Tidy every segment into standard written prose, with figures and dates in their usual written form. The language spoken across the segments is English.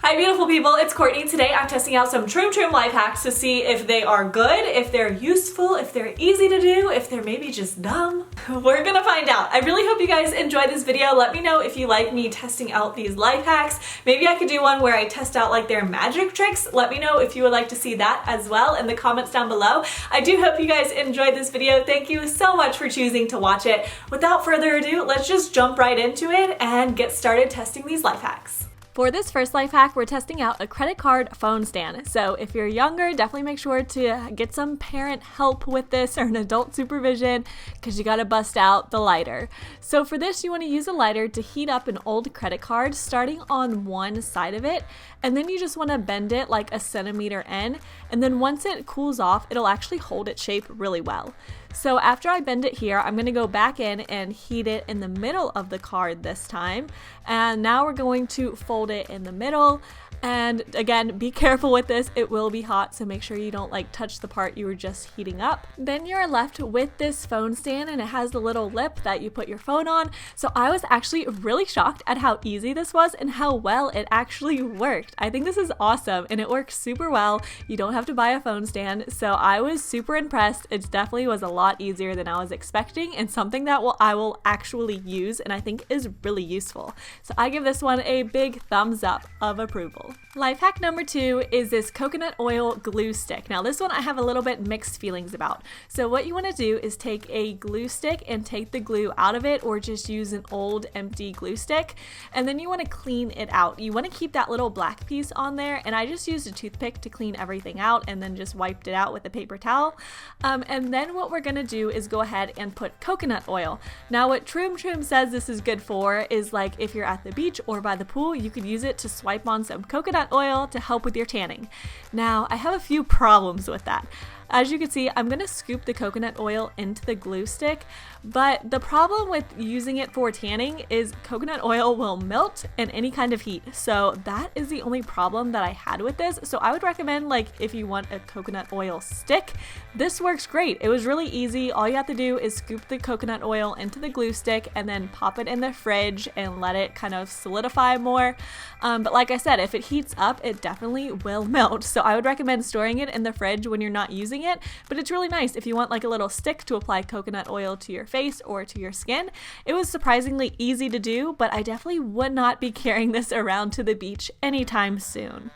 Hi beautiful people, it's Courtney. Today I'm testing out some Troom Troom life hacks to see if they are good, if they're useful, if they're easy to do, if they're maybe just dumb. We're gonna find out. I really hope you guys enjoyed this video. Let me know if you like me testing out these life hacks. Maybe I could do one where I test out like their magic tricks. Let me know if you would like to see that as well in the comments down below. I do hope you guys enjoyed this video. Thank you so much for choosing to watch it. Without further ado, let's just jump right into it and get started testing these life hacks. For this first life hack, we're testing out a credit card phone stand. So if you're younger, definitely make sure to get some parent help with this or an adult supervision because you gotta bust out the lighter. So for this, you wanna use a lighter to heat up an old credit card starting on one side of it. And then you just wanna bend it like a centimeter in. And then once it cools off, it'll actually hold its shape really well. So after I bend it here, I'm gonna go back in and heat it in the middle of the card this time. And now we're going to fold it in the middle. And again, be careful with this, it will be hot, so make sure you don't like touch the part you were just heating up. Then you're left with this phone stand and it has the little lip that you put your phone on. So I was actually really shocked at how easy this was and how well it actually worked. I think this is awesome and it works super well. You don't have to buy a phone stand, so I was super impressed. It definitely was a lot easier than I was expecting and something that I will actually use and I think is really useful. So I give this one a big thumbs up of approval. Life hack number 2 is this coconut oil glue stick. Now this one I have a little bit mixed feelings about. So what you want to do is take a glue stick and take the glue out of it, or just use an old empty glue stick, and then you want to clean it out. You want to keep that little black piece on there, and I just used a toothpick to clean everything out and then just wiped it out with a paper towel. And then what we're going to do is go ahead and put coconut oil. Now what Troom Troom says this is good for is like if you're at the beach or by the pool, you could use it to swipe on some coconut oil to help with your tanning. Now, I have a few problems with that. As you can see, I'm going to scoop the coconut oil into the glue stick, but the problem with using it for tanning is coconut oil will melt in any kind of heat. So that is the only problem that I had with this. So I would recommend, like, if you want a coconut oil stick, this works great. It was really easy. All you have to do is scoop the coconut oil into the glue stick and then pop it in the fridge and let it kind of solidify more. But like I said, if it heats up, it definitely will melt. So I would recommend storing it in the fridge when you're not using it, but it's really nice if you want like a little stick to apply coconut oil to your face or to your skin. It was surprisingly easy to do, but I definitely would not be carrying this around to the beach anytime soon.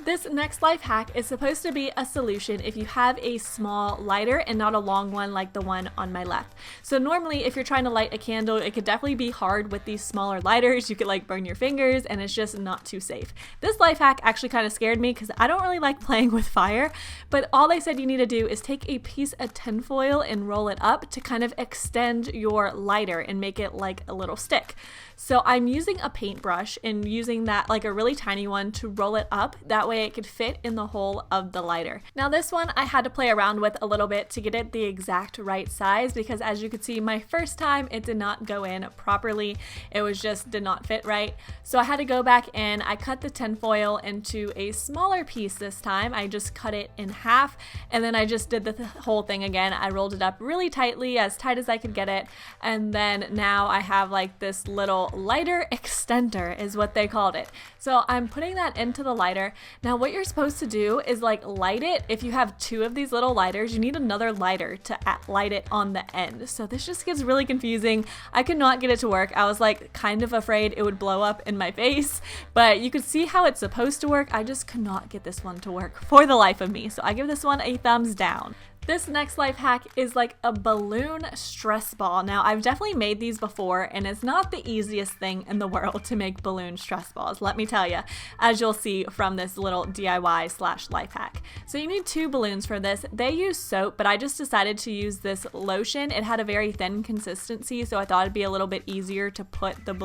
This next life hack is supposed to be a solution if you have a small lighter and not a long one like the one on my left. So normally if you're trying to light a candle, it could definitely be hard with these smaller lighters. You could like burn your fingers and it's just not too safe. This life hack actually kind of scared me because I don't really like playing with fire, but all they said you need to do is take a piece of tinfoil and roll it up to kind of extend your lighter and make it like a little stick. So I'm using a paintbrush and using that like a really tiny one to roll it up. That way it could fit in the hole of the lighter. Now this one I had to play around with a little bit to get it the exact right size because as you could see my first time it did not go in properly. It was just did not fit right. So I had to go back in. I cut the tinfoil into a smaller piece this time. I just cut it in half and then I just did the whole thing again. I rolled it up really tightly, as tight as I could get it, and then now I have like this little lighter extender is what they called it. So I'm putting that into the lighter. Now what you're supposed to do is like light it. If you have two of these little lighters, you need another lighter to light it on the end. So this just gets really confusing. I could not get it to work. I was like kind of afraid it would blow up in my face, but you could see how it's supposed to work. I just could not get this one to work for the life of me. So I give this one a thumbs down. This next life hack is like a balloon stress ball. Now I've definitely made these before and it's not the easiest thing in the world to make balloon stress balls, let me tell you, as you'll see from this little DIY / life hack. So you need 2 balloons for this. They use soap, but I just decided to use this lotion. It had a very thin consistency, so I thought it'd be a little bit easier to put the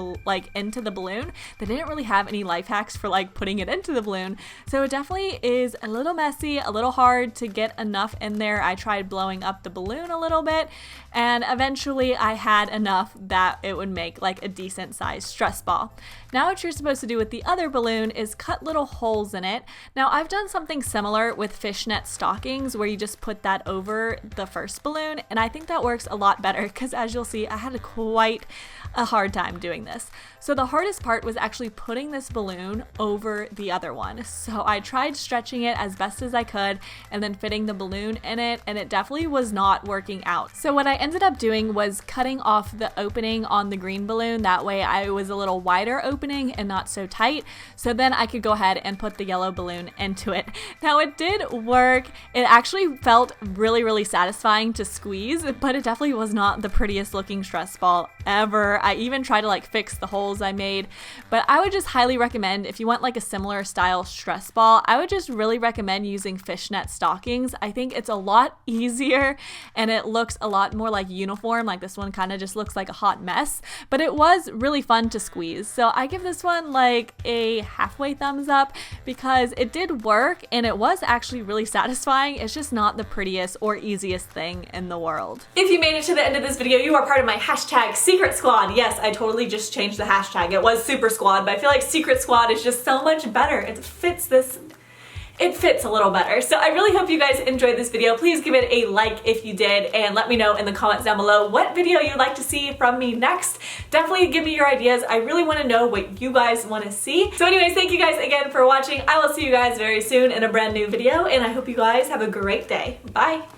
into the balloon. They didn't really have any life hacks for like putting it into the balloon, so it definitely is a little messy, a little hard to get enough in there. I tried blowing up the balloon a little bit and eventually I had enough that it would make like a decent sized stress ball. Now what you're supposed to do with the other balloon is cut little holes in it. Now I've done something similar with fishnet stockings where you just put that over the first balloon, and I think that works a lot better because as you'll see, I had quite a hard time doing this. So the hardest part was actually putting this balloon over the other one. So I tried stretching it as best as I could and then fitting the balloon in it, and it definitely was not working out. So what I ended up doing was cutting off the opening on the green balloon. That way I was a little wider opening and not so tight. So then I could go ahead and put the yellow balloon into it. Now it did work. It actually felt really, really satisfying to squeeze, but it definitely was not the prettiest looking stress ball ever. I even tried to like fix the holes I made, but I would just highly recommend if you want like a similar style stress ball, I would just really recommend using fishnet stockings. I think it's a lot easier and it looks a lot more like uniform. Like this one kind of just looks like a hot mess, but it was really fun to squeeze. So I give this one like a halfway thumbs up because it did work and it was actually really satisfying. It's just not the prettiest or easiest thing in the world. If you made it to the end of this video, you are part of my hashtag secret squad. Yes, I totally just changed the hashtag. It was super squad, but I feel like secret squad is just so much better. It fits a little better. So I really hope you guys enjoyed this video. Please give it a like if you did, and let me know in the comments down below what video you'd like to see from me next. Definitely give me your ideas. I really want to know what you guys want to see. So anyways, thank you guys again for watching. I will see you guys very soon in a brand new video, and I hope you guys have a great day. Bye!